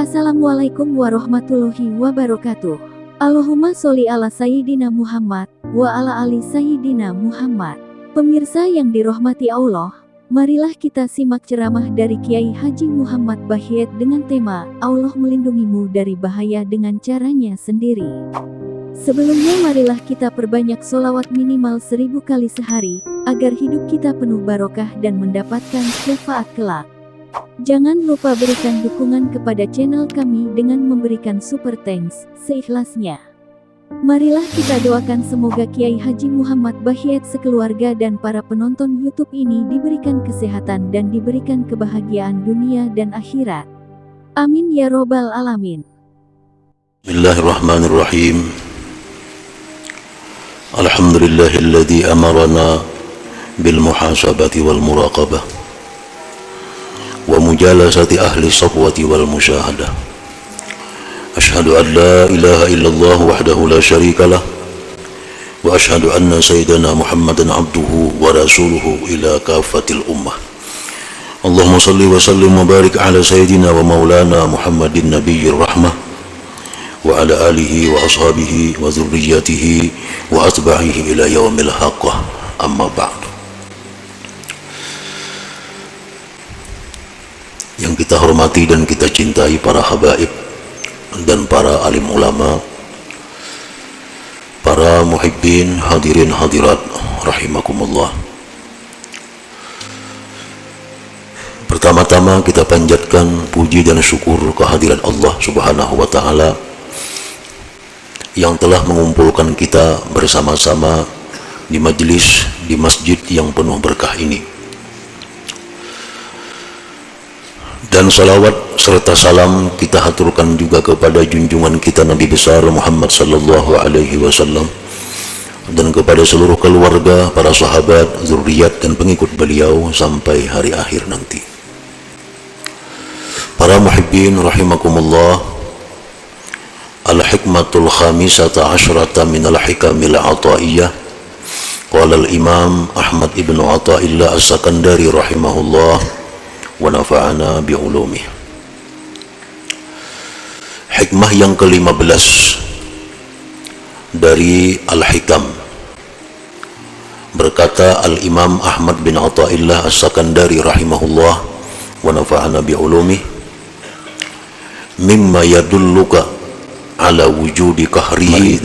Assalamualaikum warahmatullahi wabarakatuh. Allahumma sholli ala Sayyidina Muhammad wa ala ali Sayyidina Muhammad. Pemirsa yang dirahmati Allah, marilah kita simak ceramah dari Kiai Haji Muhammad Bahyet dengan tema Allah melindungimu dari bahaya dengan caranya sendiri. Sebelumnya marilah kita perbanyak sholawat minimal 1000 kali sehari, agar hidup kita penuh barokah dan mendapatkan syafaat kelak. Jangan lupa berikan dukungan kepada channel kami dengan memberikan super thanks seikhlasnya. Marilah kita doakan semoga Kiai Haji Muhammad Bahyet sekeluarga dan para penonton YouTube ini diberikan kesehatan dan diberikan kebahagiaan dunia dan akhirat. Amin ya robbal alamin. Bismillahirrahmanirrahim. Alhamdulillahilladzi amarana bil muhasabati wal muraqabah wa mujalasati ahli safwati wal musyahadah. Ashhadu an la ilaha illallah wahdahu la syarika lah wa ashhadu anna sayyidana Muhammadan abduhu wa rasuluhu ila kafatil ummah. Allahumma salli wa sallim wa barik ala sayyidina wa maulana Muhammadin nabiyyir rahmah wa ala alihi wa ashabihi wa dzurriyyatihi wa atba'ihi ila yaumil haqqah. Amma ba'du. Yang kita hormati dan kita cintai para habaib dan para alim ulama, para muhibbin, hadirin hadirat rahimakumullah. Pertama-tama kita panjatkan puji dan syukur kehadirat Allah Subhanahu wa taala yang telah mengumpulkan kita bersama-sama di majelis di masjid yang penuh berkah ini. Dan salawat serta salam kita haturkan juga kepada junjungan kita Nabi besar Muhammad sallallahu alaihi wasallam dan kepada seluruh keluarga, para sahabat, zuriat dan pengikut beliau sampai hari akhir nanti. Para muhibbin rahimakumullah, al-hikmatul khamisata asyrata minal hikamil ataiyah. Qala al-imam Ahmad ibn Athaillah as-Sakandari rahimahullah wa nafa'ana bi'ulumih. Hikmah yang ke-15 dari Al-Hikam. Berkata Al-Imam Ahmad bin Athaillah as-Sakandari rahimahullah wa nafa'ana bi'ulumih, mimma yadulluka ala wujudi kahrihi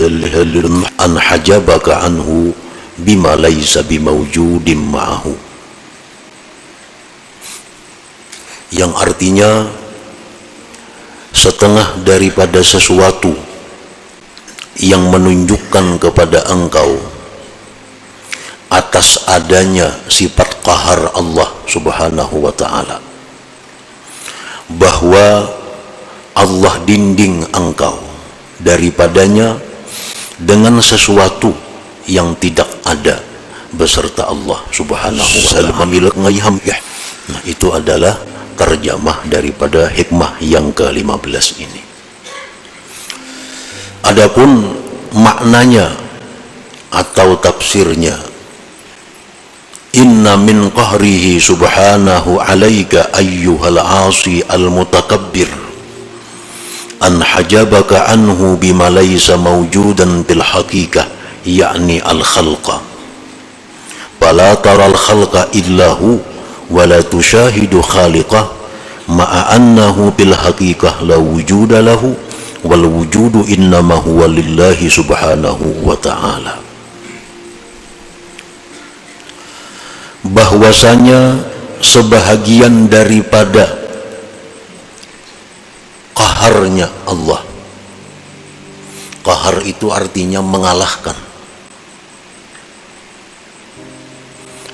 an hajabaka anhu bima laysa bimawjudim ma'ahu. Yang artinya setengah daripada sesuatu yang menunjukkan kepada engkau atas adanya sifat qahar Allah Subhanahu wa ta'ala, bahwa Allah dinding engkau daripadanya dengan sesuatu yang tidak ada beserta Allah Subhanahu wa ta'ala. Nah, itu adalah terjemah daripada hikmah yang ke-15 ini. Adapun maknanya atau tafsirnya, inna min qahrihi subhanahu alaika ayyuhal asi al-mutakabbir an hajabaka anhu bima laysa mawjudan bil haqiqah, yakni al-khalqa, fala taral khalqa illahu wa la tushahidu khaliqah ma'a annahu bil haqiqah la wujuda lahu wal wujudu innama huwa lillahi subhanahu wa ta'ala. Bahwasanya sebahagian daripada qaharnya Allah, qahar itu artinya mengalahkan,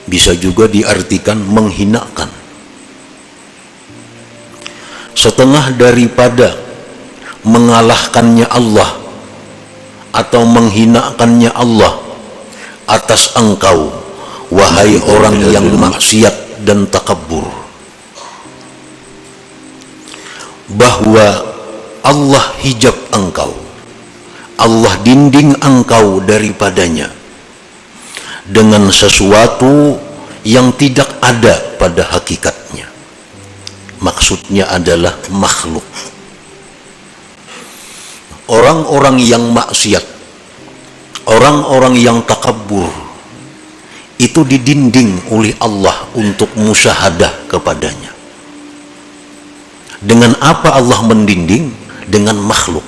bisa juga diartikan menghinakan. Setengah daripada mengalahkannya Allah atau menghinakannya Allah atas engkau, wahai orang yang maksiat dan takabur, bahwa Allah hijab engkau, Allah dinding engkau daripadanya dengan sesuatu yang tidak ada pada hakikatnya. Maksudnya adalah makhluk. orang-orang yang maksiat, orang-orang yang takabur, itu didinding oleh Allah untuk musyahadah kepadanya. Dengan apa Allah mendinding? Dengan makhluk.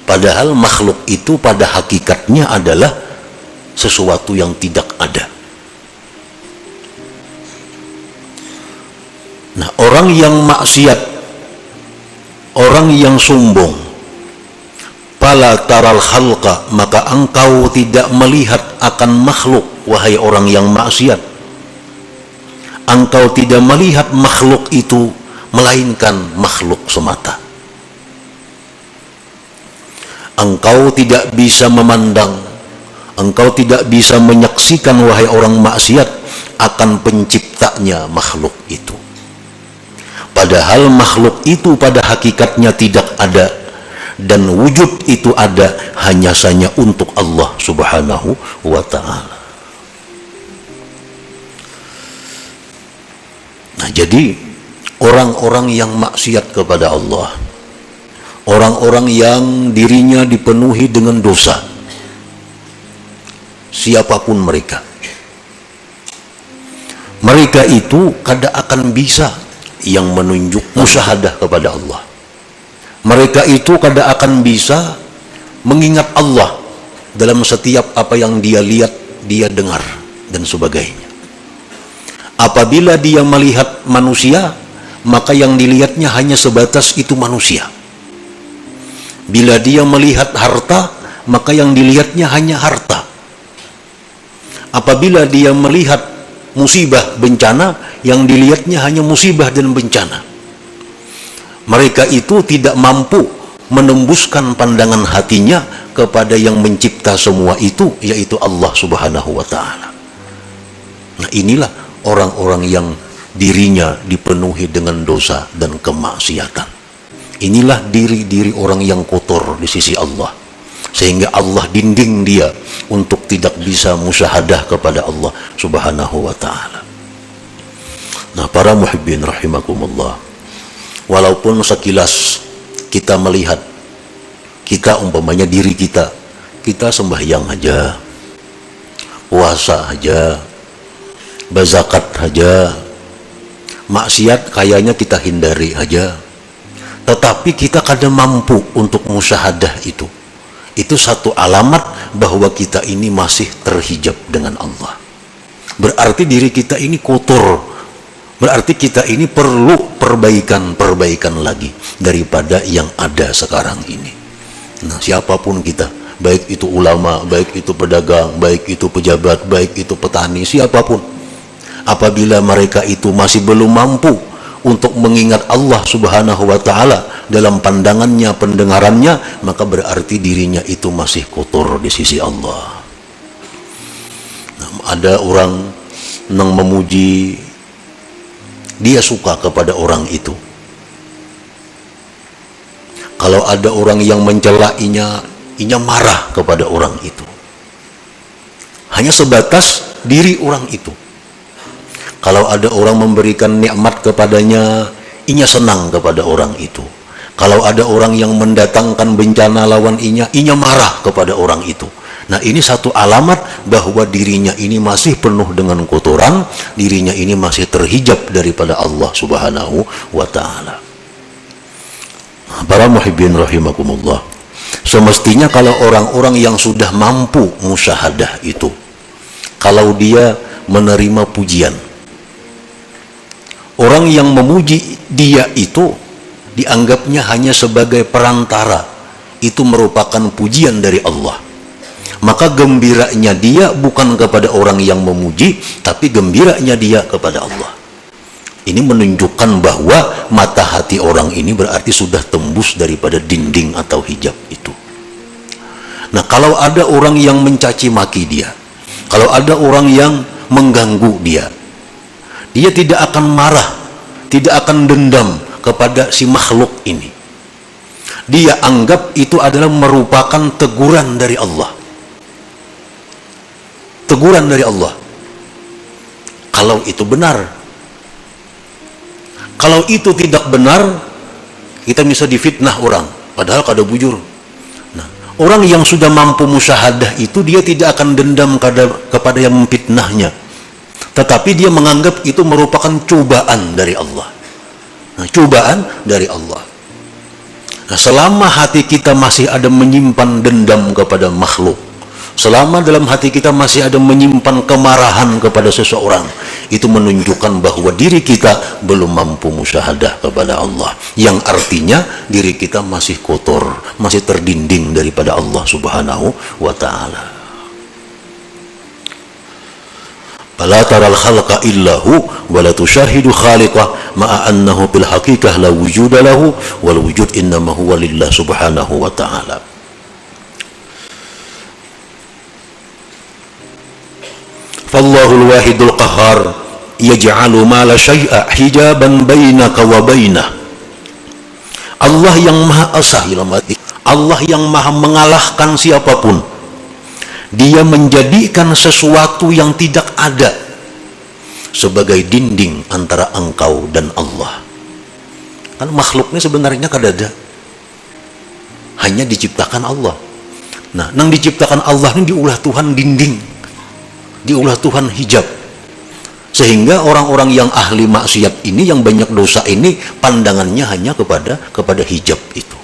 Padahal makhluk itu pada hakikatnya adalah sesuatu yang tidak ada. Nah, orang yang maksiat, orang yang sombong, fala taral khalqa, maka engkau tidak melihat akan makhluk, wahai orang yang maksiat. Engkau tidak melihat makhluk itu, melainkan makhluk semata. Engkau tidak bisa memandang, engkau tidak bisa menyaksikan, wahai orang maksiat, akan penciptanya makhluk itu. Padahal makhluk itu pada hakikatnya tidak ada, dan wujud itu ada hanya saja untuk Allah Subhanahu wa ta'ala. Nah, jadi orang-orang yang maksiat kepada Allah, orang-orang yang dirinya dipenuhi dengan dosa, siapapun mereka, mereka itu kada akan bisa yang menunjuk musyahadah kepada Allah. Mereka itu kada akan bisa mengingat Allah dalam setiap apa yang dia lihat, dia dengar, dan sebagainya. Apabila dia melihat manusia, maka yang dilihatnya hanya sebatas itu manusia. Bila dia melihat harta, maka yang dilihatnya hanya harta. Apabila dia melihat musibah, bencana, yang dilihatnya hanya musibah dan bencana. Mereka itu tidak mampu menembuskan pandangan hatinya kepada yang mencipta semua itu, yaitu Allah Subhanahu wa ta'ala. Nah, inilah orang-orang yang dirinya dipenuhi dengan dosa dan kemaksiatan. Inilah diri-diri orang yang kotor di sisi Allah, sehingga Allah dinding dia untuk tidak bisa musyahadah kepada Allah Subhanahu wa ta'ala. Nah, para muhibbin rahimakumullah, walaupun sekilas kita melihat, kita umpamanya diri kita sembahyang aja, puasa aja, berzakat aja, maksiat kayaknya kita hindari aja, tetapi kita kadang mampu untuk musyahadah itu. Itu satu alamat bahwa kita ini masih terhijab dengan Allah. Berarti diri kita ini kotor, berarti kita ini perlu perbaikan lagi daripada yang ada sekarang ini. Nah, siapapun kita, baik itu ulama, baik itu pedagang, baik itu pejabat, baik itu petani, siapapun, apabila mereka itu masih belum mampu untuk mengingat Allah Subhanahu wa ta'ala dalam pandangannya, pendengarannya, maka berarti dirinya itu masih kotor di sisi Allah. Nah, ada orang yang memuji, dia suka kepada orang itu. Kalau ada orang yang mencela, inya marah kepada orang itu. Hanya sebatas diri orang itu. Kalau ada orang memberikan nikmat kepadanya, inya senang kepada orang itu. Kalau ada orang yang mendatangkan bencana lawan inya marah kepada orang itu. Nah, ini satu alamat bahwa dirinya ini masih penuh dengan kotoran, dirinya ini masih terhijab daripada Allah Subhanahu wa ta'ala. Para muhibbin rahimakumullah, semestinya kalau orang-orang yang sudah mampu musyahadah itu, kalau dia menerima pujian, orang yang memuji dia itu dianggapnya hanya sebagai perantara, itu merupakan pujian dari Allah. Maka gembiranya dia bukan kepada orang yang memuji, tapi gembiranya dia kepada Allah. Ini menunjukkan bahwa mata hati orang ini berarti sudah tembus daripada dinding atau hijab itu. Nah, kalau ada orang yang mencaci maki dia, kalau ada orang yang mengganggu dia, dia tidak akan marah, tidak akan dendam kepada si makhluk ini. Dia anggap itu adalah merupakan teguran dari Allah. Teguran dari Allah. Kalau itu benar. Kalau itu tidak benar, kita bisa difitnah orang. Padahal kada bujur. Orang yang sudah mampu musyahadah itu dia tidak akan dendam kepada yang memfitnahnya, tetapi dia menganggap itu merupakan cobaan dari Allah. Nah, cobaan dari Allah. Nah, selama hati kita masih ada menyimpan dendam kepada makhluk, selama dalam hati kita masih ada menyimpan kemarahan kepada seseorang, itu menunjukkan bahwa diri kita belum mampu musyahadah kepada Allah, yang artinya diri kita masih kotor, masih terdinding daripada Allah Subhanahu wa ta'ala. Fala taral khalqa illahu wa la tushahidu khaliqah ma'a annahu bil haqiqah la wujuda lahu wal wujud innama huwa lillah subhanahu wa ta'ala. Fallahul wahidul qahar yaj'alu ma la syai'a hijaban bainaka wa bainah. Allah yang maha esa, Allah yang maha mengalahkan siapapun. Dia menjadikan sesuatu yang tidak ada sebagai dinding antara engkau dan Allah. Kan makhluknya sebenarnya kada ada, hanya diciptakan Allah. Nah, nang diciptakan Allah ini diulah Tuhan dinding, diulah Tuhan hijab, sehingga orang-orang yang ahli maksiat ini, yang banyak dosa ini, pandangannya hanya kepada hijab itu.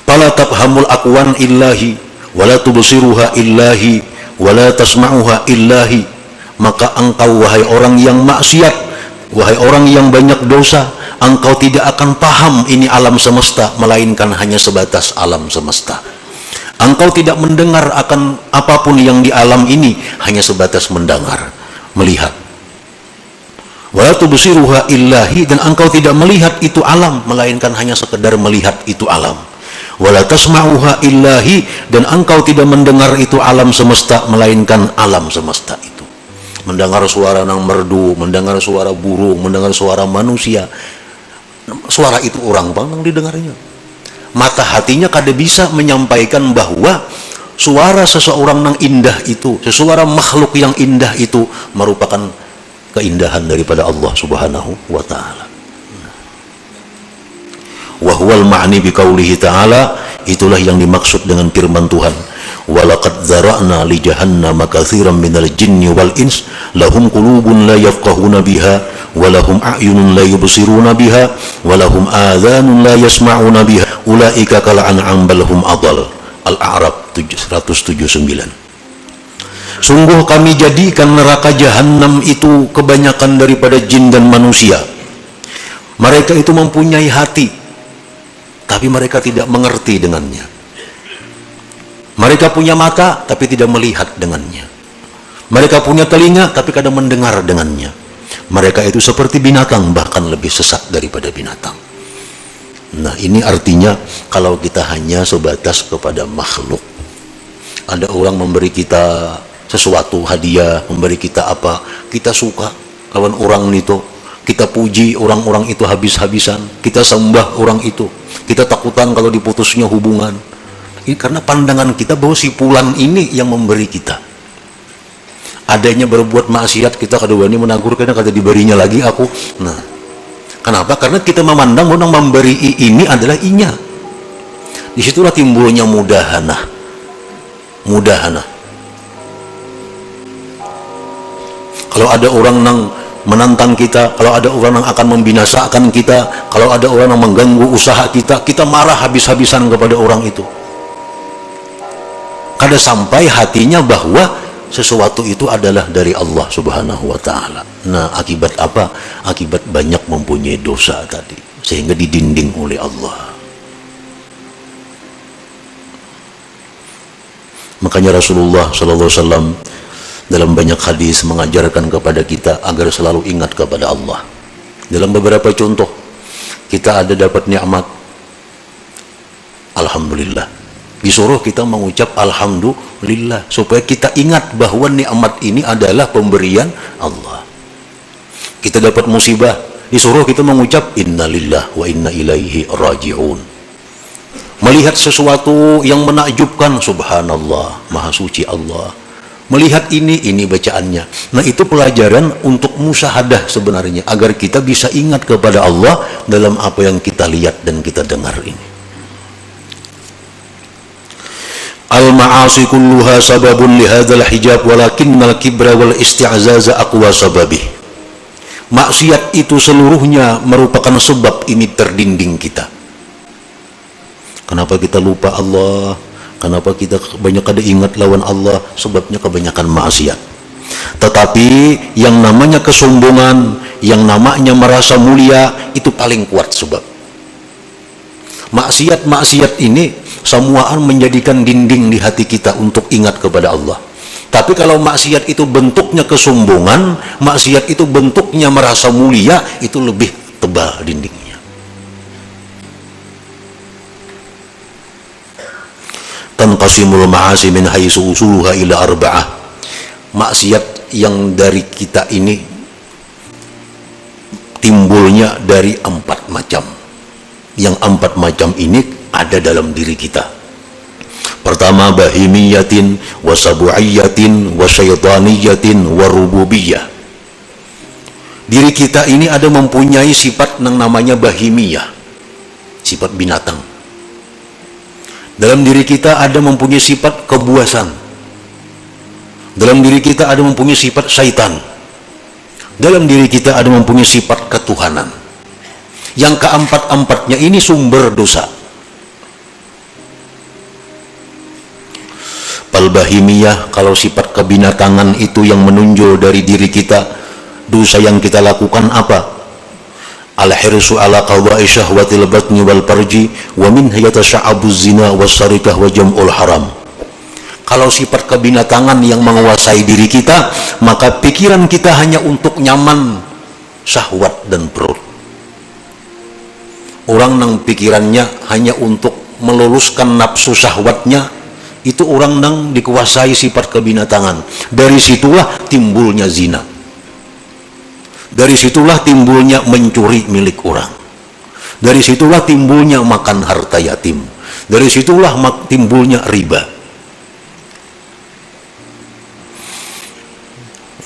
Fala tafhamul aqwan illahi wala tubsiruha illahi wala tasma'uha illahi. Maka engkau, wahai orang yang maksiat, wahai orang yang banyak dosa, engkau tidak akan paham ini alam semesta, melainkan hanya sebatas alam semesta. Engkau tidak mendengar akan apapun yang di alam ini, hanya sebatas mendengar, melihat. Wala tubsiruha illahi, dan engkau tidak melihat itu alam, melainkan hanya sekedar melihat itu alam. Wala tasma'uha illahi, dan engkau tidak mendengar itu alam semesta, melainkan alam semesta itu. Mendengar suara nang merdu, mendengar suara burung, mendengar suara manusia, suara itu orang bang nang didengarnya. Mata hatinya kada bisa menyampaikan bahwa suara seseorang nang indah itu, suara makhluk yang indah itu merupakan keindahan daripada Allah Subhanahu wa ta'ala. Wa huwal ma'ni bi qaulihi ta'ala, itulah yang dimaksud dengan firman Tuhan, walaqad zara'na li jahannama katsiran minal jinni wal ins lahum qulubun la yafqahuna biha wa lahum a'yunun la yubsiruna biha wa lahum adhanun la yasma'una biha ulaika kal an'am bal hum adall. Al-A'raf 179. Sungguh kami jadikan neraka jahanam itu kebanyakan daripada jin dan manusia. Mereka itu mempunyai hati, tapi mereka tidak mengerti dengannya. Mereka punya mata, tapi tidak melihat dengannya. Mereka punya telinga, tapi kadang mendengar dengannya. Mereka itu seperti binatang, bahkan lebih sesat daripada binatang. Nah, ini artinya kalau kita hanya sebatas kepada makhluk. Ada orang memberi kita sesuatu, hadiah, memberi kita apa, kita suka kawan orang itu, kita puji orang-orang itu habis-habisan, kita sembah orang itu, kita takutan kalau diputusnya hubungan. Ini karena pandangan kita bahwa si fulan ini yang memberi kita. Adanya berbuat maksiat, kita kada wani menagur, karena kada diberinya lagi aku. Nah, kenapa? Karena kita memandang bahwa memberi ini adalah inya. Disitulah timbulnya mudahana. Kalau ada orang yang menantang kita, kalau ada orang yang akan membinasakan kita, kalau ada orang yang mengganggu usaha kita, kita marah habis-habisan kepada orang itu. Kada sampai hatinya bahwa sesuatu itu adalah dari Allah Subhanahu wa ta'ala. Nah, akibat apa? Akibat banyak mempunyai dosa tadi, sehingga didinding oleh Allah. Makanya Rasulullah SAW dalam banyak hadis mengajarkan kepada kita agar selalu ingat kepada Allah. Dalam beberapa contoh, kita ada dapat nikmat, alhamdulillah, disuruh kita mengucap alhamdulillah, supaya kita ingat bahwa nikmat ini adalah pemberian Allah. Kita dapat musibah, disuruh kita mengucap innalillah wa inna ilaihi raji'un. Melihat sesuatu yang menakjubkan, subhanallah, maha suci Allah, Melihat ini bacaannya. Nah, itu pelajaran untuk musyahadah sebenarnya, agar kita bisa ingat kepada Allah dalam apa yang kita lihat dan kita dengar ini. Al-ma'asi kulluha sababun li hadzal hijab walakinnal kibra wal isti'zaza aqwa sababih. Maksiat itu seluruhnya merupakan sebab ini terdinding kita. Kenapa kita lupa Allah? Kenapa kita banyak kada ingat lawan Allah? Sebabnya kebanyakan maksiat. Tetapi yang namanya kesombongan, yang namanya merasa mulia, itu paling kuat sebab. Maksiat ini semuaan menjadikan dinding di hati kita untuk ingat kepada Allah. Tapi kalau maksiat itu bentuknya kesombongan, maksiat itu bentuknya merasa mulia, itu lebih tebal dindingnya. Tanqasimul ma'asi min haitsu usuluha ila arba'ah. Maksiat yang dari kita ini timbulnya dari 4 macam. Yang 4 macam ini ada dalam diri kita. Pertama, bahimiyatin wa sabu'iyatin wa syaitaniyatin wa rububiyah. Diri kita ini ada mempunyai sifat yang namanya bahimiyah, sifat binatang. Dalam diri kita ada mempunyai sifat kebuasan. Dalam diri kita ada mempunyai sifat syaitan. Dalam diri kita ada mempunyai sifat ketuhanan. Yang keempat-empatnya ini sumber dosa. Palbahimiyah, kalau sifat kebinatangan itu yang menonjol dari diri kita, dosa yang kita lakukan apa? Al-hirsu ala qadha'i syahwatil batni wal farji wa min yatasa'abuz zina was-sarikah wa jam'ul haram. Kalau sifat kebinatangan yang menguasai diri kita, maka pikiran kita hanya untuk nyaman syahwat dan perut. Orang yang pikirannya hanya untuk meluluskan nafsu syahwatnya, itu orang yang dikuasai sifat kebinatangan. Dari situlah timbulnya zina. Dari situlah timbulnya mencuri milik orang. Dari situlah timbulnya makan harta yatim. Dari situlah timbulnya riba.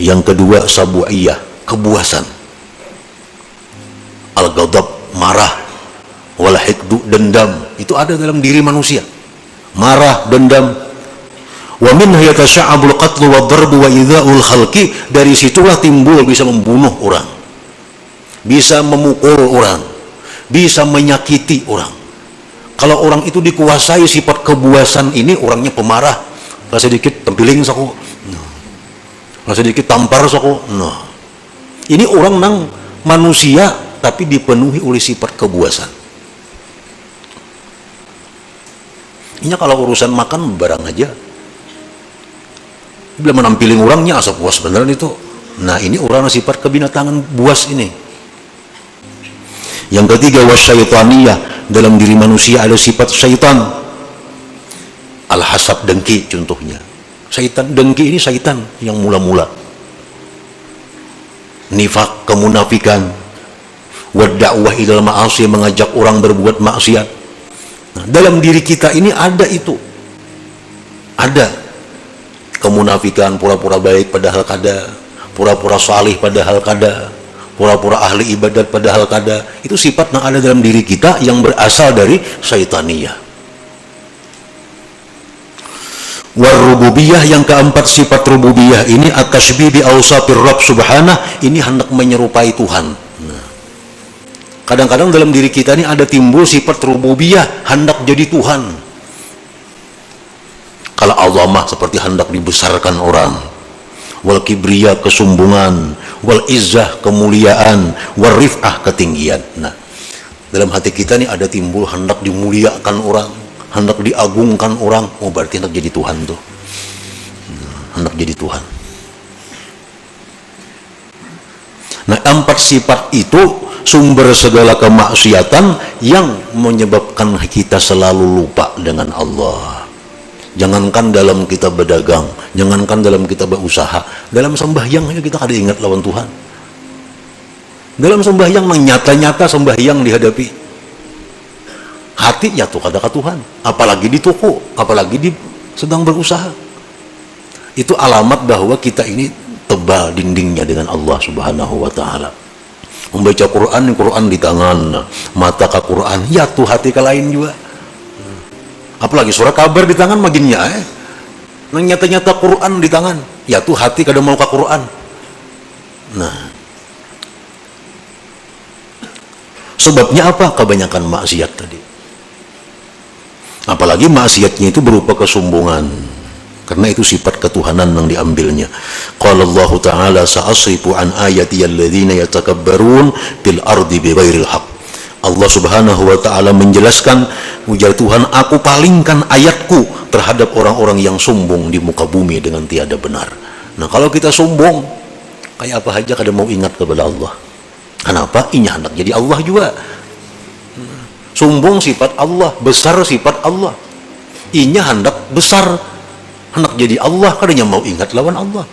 Yang kedua, sabu'iyah, kebuasan. Al-ghadab, marah. Wal hikdu, dendam. Itu ada dalam diri manusia. Marah, dendam. Wa min yatasa'abul qatlu wa darbu wa idza'ul khalqi. Dari situlah timbul bisa membunuh orang, bisa memukul orang, bisa menyakiti orang. Kalau orang itu dikuasai sifat kebuasan ini, orangnya pemarah. Kalau sedikit tempiling saku, kalau sedikit tampar saku. Nah, ini orang nang manusia tapi dipenuhi oleh sifat kebuasan. Ini kalau urusan makan barang aja, bila menampiling orangnya asal puas beneran itu. Nah, ini orang sifat kebinatangan buas ini. Yang ketiga, wasyaitaniyah, dalam diri manusia ada sifat syaitan. Al-hasad, dengki contohnya. Syaitan dengki ini syaitan yang mula-mula. Nifak, kemunafikan. Wadda'wah ilal ma'asi, mengajak orang berbuat maksiat. Nah, dalam diri kita ini ada itu. Ada kemunafikan, pura-pura baik padahal kada, pura-pura salih padahal kada, pura-pura ahli ibadat padahal kada. Itu sifat yang ada dalam diri kita yang berasal dari syaitaniyah. Warububiyah, yang keempat sifat rububiyah ini at-tasybih bi awsafir Rabb subhanah, ini hendak menyerupai Tuhan. Nah, kadang-kadang dalam diri kita ini ada timbul sifat rububiyah, hendak jadi Tuhan. Kalau azamah seperti hendak dibesarkan orang, wal kibriya, kesombongan, wal izzah, kemuliaan, wal rif'ah, ketinggian. Nah, dalam hati kita ini ada timbul hendak dimuliakan orang, hendak diagungkan orang. Oh, berarti hendak jadi Tuhan tuh. Hendak jadi Tuhan. Nah, 4 sifat itu sumber segala kemaksiatan yang menyebabkan kita selalu lupa dengan Allah. Jangankan dalam kita berdagang, jangankan dalam kita berusaha, dalam sembahyang aja kita kada ingat lawan Tuhan. Dalam sembahyang nyata-nyata sembahyang dihadapi, hati jatuh kada ke Tuhan, apalagi di toko, apalagi di sedang berusaha. Itu alamat bahwa kita ini tebal dindingnya dengan Allah Subhanahu wa taala. Membaca Quran, Quran di tangan, mata ke Quran, ya tuh hati ke lain juga. Apalagi surah kabar di tangan maginnya nang nyata-nyata Quran di tangan, ya tuh hati kada mau ke Quran. Nah, sebabnya apa? Kebanyakan maksiat tadi. Apalagi maksiatnya itu berupa kesombongan. Karena itu sifat ketuhanan yang diambilnya. Qala Allah Ta'ala sa'asrifu an ayati alladzina yatakabbarun fil ardi bighairil haq. Allah Subhanahu wa taala menjelaskan, ujar Tuhan, aku palingkan ayatku terhadap orang-orang yang sombong di muka bumi dengan tiada benar. Nah, kalau kita sombong, kayak apa aja kada mau ingat kepada Allah. Kenapa? Inya hendak jadi Allah juga. Sombong sifat Allah, besar sifat Allah. Inya hendak besar, hendak jadi Allah, kadanya mau ingat lawan Allah.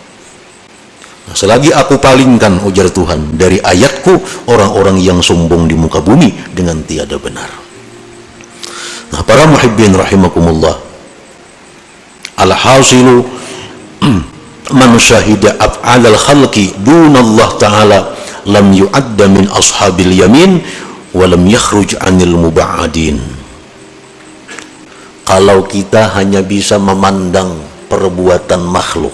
Nah, selagi aku palingkan, ujar Tuhan, dari ayatku orang-orang yang sombong di muka bumi dengan tiada benar. Nah, para muhibbin rahimakumullah, al-hasilu man syahida af'alal khalqi dunallah ta'ala lam yu'adda min ashabil yamin wa lam yakhruj anil muba'adin. Kalau kita hanya bisa memandang perbuatan makhluk,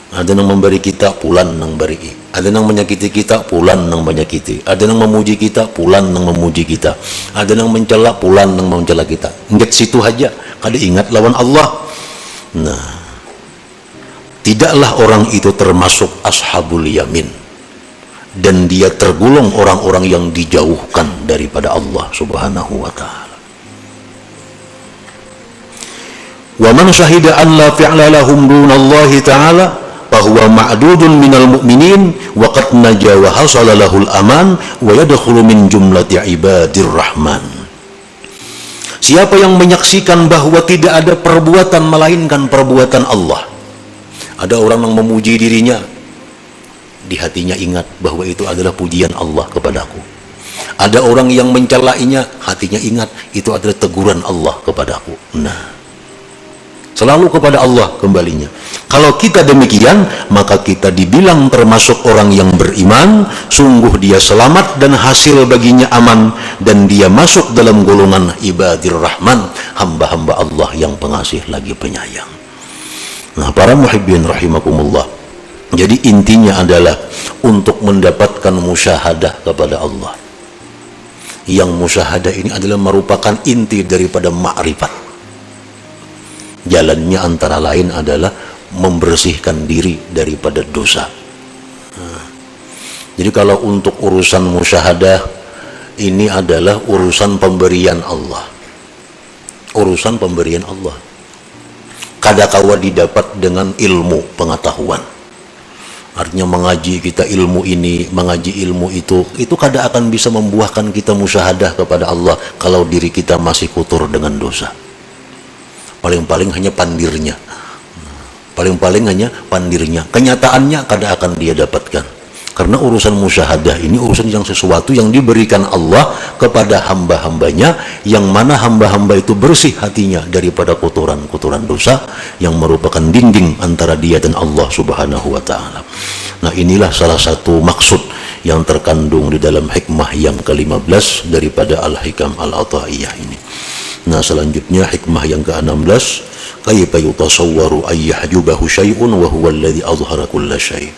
ada yang memberi kita, pulan nang beri, ada yang menyakiti kita, pulan nang menyakiti, ada yang memuji kita, pulan nang memuji kita, ada yang mencela, pulan nang mencela kita. Ingat situ aja, kada ingat lawan Allah. Nah, tidaklah orang itu termasuk ashabul yamin, dan dia tergolong orang-orang yang dijauhkan daripada Allah Subhanahu wa ta'ala. Wa man syahida an la fi'la lahum dunallahi ta'ala fahuwa ma'dudun minal mu'minin wa qad naja wa hasala lahul aman wa yadkhulu min jumlati ibadir rahman. Siapa yang menyaksikan bahwa tidak ada perbuatan melainkan perbuatan Allah. Ada orang yang memuji dirinya, di hatinya ingat bahwa itu adalah pujian Allah kepadaku. Ada orang yang mencelainya, hatinya ingat itu adalah teguran Allah kepadaku. Nah, selalu kepada Allah kembalinya. Kalau kita demikian, maka kita dibilang termasuk orang yang beriman, sungguh dia selamat dan hasil baginya aman, dan dia masuk dalam golongan ibadir rahman, hamba-hamba Allah yang pengasih lagi penyayang. Nah, para muhibbin rahimakumullah, jadi intinya adalah untuk mendapatkan musyahadah kepada Allah. Yang musyahadah ini adalah merupakan inti daripada ma'rifat. Jalannya antara lain adalah membersihkan diri daripada dosa. Nah, jadi kalau untuk urusan musyahadah ini adalah urusan pemberian Allah. Urusan pemberian Allah. Kadakawa didapat dengan ilmu pengetahuan. Artinya mengaji kita ilmu ini, mengaji ilmu itu kada akan bisa membuahkan kita musyahadah kepada Allah kalau diri kita masih kotor dengan dosa. Paling-paling hanya pandirnya, paling-paling hanya pandirnya, kenyataannya kada akan dia dapatkan. Karena urusan musyahadah ini urusan yang sesuatu yang diberikan Allah kepada hamba-hambanya, yang mana hamba-hamba itu bersih hatinya daripada kotoran-kotoran dosa yang merupakan dinding antara dia dan Allah Subhanahu wa ta'ala. Nah, inilah salah satu maksud yang terkandung di dalam hikmah yang ke-15 daripada Al-Hikam Al-Ata'iyah ini. Nah, selanjutnya hikmah yang ke-16, kaifa yutasawwaru ay yahjubahu syai'un wa huwa alladhi azhara kulla syai'.